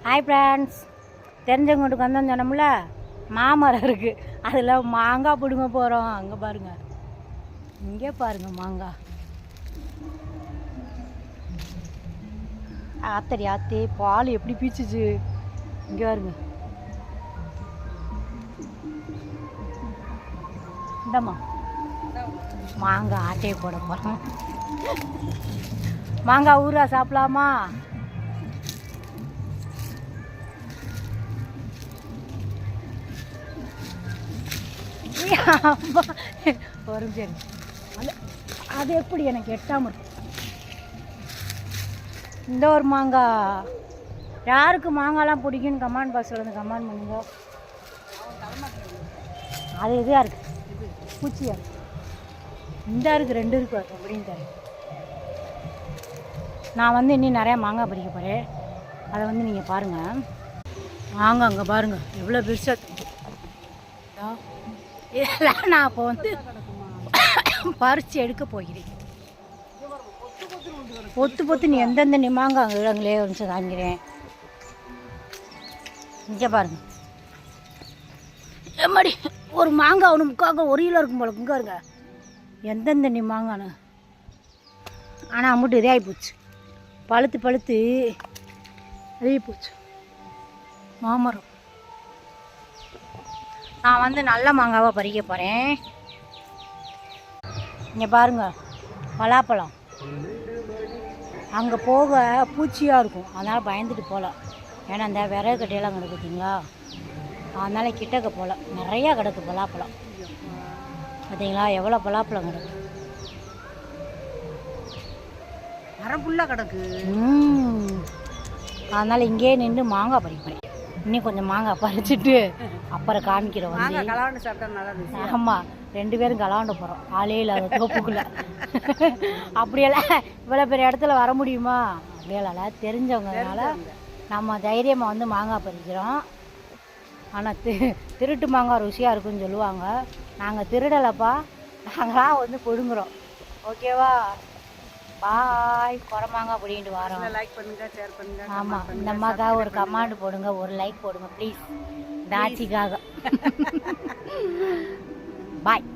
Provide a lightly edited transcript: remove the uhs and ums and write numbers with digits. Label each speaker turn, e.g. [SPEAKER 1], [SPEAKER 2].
[SPEAKER 1] Hi friends, தெரிஞ்சவங்க வீட்டுக்கு வந்தோம்னு சொன்னோம்ல, மாமரம் இருக்குது. அதில் மாங்காய் பிடுங்க போகிறோம். அங்கே பாருங்கள், இங்கே பாருங்கள் மாங்காய். ஆத்தடி பால் எப்படி பீச்சுச்சு. இங்கே பாருங்க, இந்தம்மா மாங்காய் ஆட்டையை போட போகிறோம். மாங்காய் ஊரா சாப்பிடலாமா? வரும் சரி. அது எப்படி எனக்கு எட்டாமல் இருக்கும். இந்த ஒரு மாங்காய் யாருக்கு மாங்காய்லாம் பிடிக்குன்னு கமெண்ட் பாக்ஸில் வந்து கமெண்ட் பண்ணுங்க. அது இதாக இருக்குது, பூச்சியாக இருக்குது. இந்த இருக்குது, 2 இருக்குது அப்படின்னு தரேன். நான் வந்து இன்னும் நிறையா மாங்காய் பறிக்க போகிறேன். அதை வந்து நீங்கள் பாருங்கள். மாங்காய் அங்கே பாருங்கள் எவ்வளோ பெருசாக. இதெல்லாம் நான் அப்போ வந்து பறித்து எடுக்க போகிறேன். பொத்து நீ எந்தெந்த நிமாங்க அங்கே வந்து காமிக்கிறேன். இங்கே பாருங்க, எம்மாடி ஒரு மாங்காய் ஒன்று முக்காங்க 1 கிலோ இருக்கும் போல. இங்கே இருங்க எந்தெந்த நிமாங்கான்னு. ஆனால் அம்முட்டு இதே ஆகிப்போச்சு, பழுத்து அழுகி போச்சு மாமரம். நான் வந்து நல்ல மாங்காவாக பறிக்க போகிறேன். இங்கே பாருங்கள் பலாப்பழம். அங்கே போக பூச்சியாக இருக்கும், அதனால் பயந்துட்டு போகல. ஏன்னா அந்த விறகு கட்டையெல்லாம் கிடக்கு பார்த்தீங்களா, அதனால் கிட்டக்க போகல. நிறையா கிடக்கு பலாப்பழம். பார்த்தீங்களா எவ்வளோ பலாப்பழம் கிடக்கு,
[SPEAKER 2] மரம் ஃபுல்லாக கிடக்கு.
[SPEAKER 1] அதனால் இங்கேயே நின்று மாங்காய் பறிக்கிறேன். இன்னும் கொஞ்சம் மாங்காய் பறிச்சுட்டு அப்புறம் காமிக்கிறோம். வந்து
[SPEAKER 2] கலாண்டு சாப்பிட்டா நல்லா இருந்துச்சு.
[SPEAKER 1] ஆமாம், 2 பேரும் கலாண்டு போகிறோம். ஆளே இல்லாத தோப்புக்குள்ளே. அப்படியெல்லாம் இவ்வளோ பெரிய இடத்துல வர முடியுமா? அப்படியெல்லாம் தெரிஞ்சவங்கனால நம்ம தைரியமாக வந்து மாங்காய் பறிக்கிறோம். ஆனால் திருட்டு மாங்காய் ருசியாக இருக்குன்னு சொல்லுவாங்க. நாங்கள் திருடலைப்பா, நாங்களாம் வந்து பிடுங்குறோம். ஓகேவா? பாய். குறமாங்காய் பிடிங்கிட்டு வரோம்.
[SPEAKER 2] லைக் பண்ணுங்க, ஷேர் பண்ணுங்க.
[SPEAKER 1] ஆமாம், இந்த அம்மாக்காக ஒரு கமெண்ட் போடுங்க, ஒரு லைக் போடுங்க ப்ளீஸ். தாச்சிக்காக. பாய்.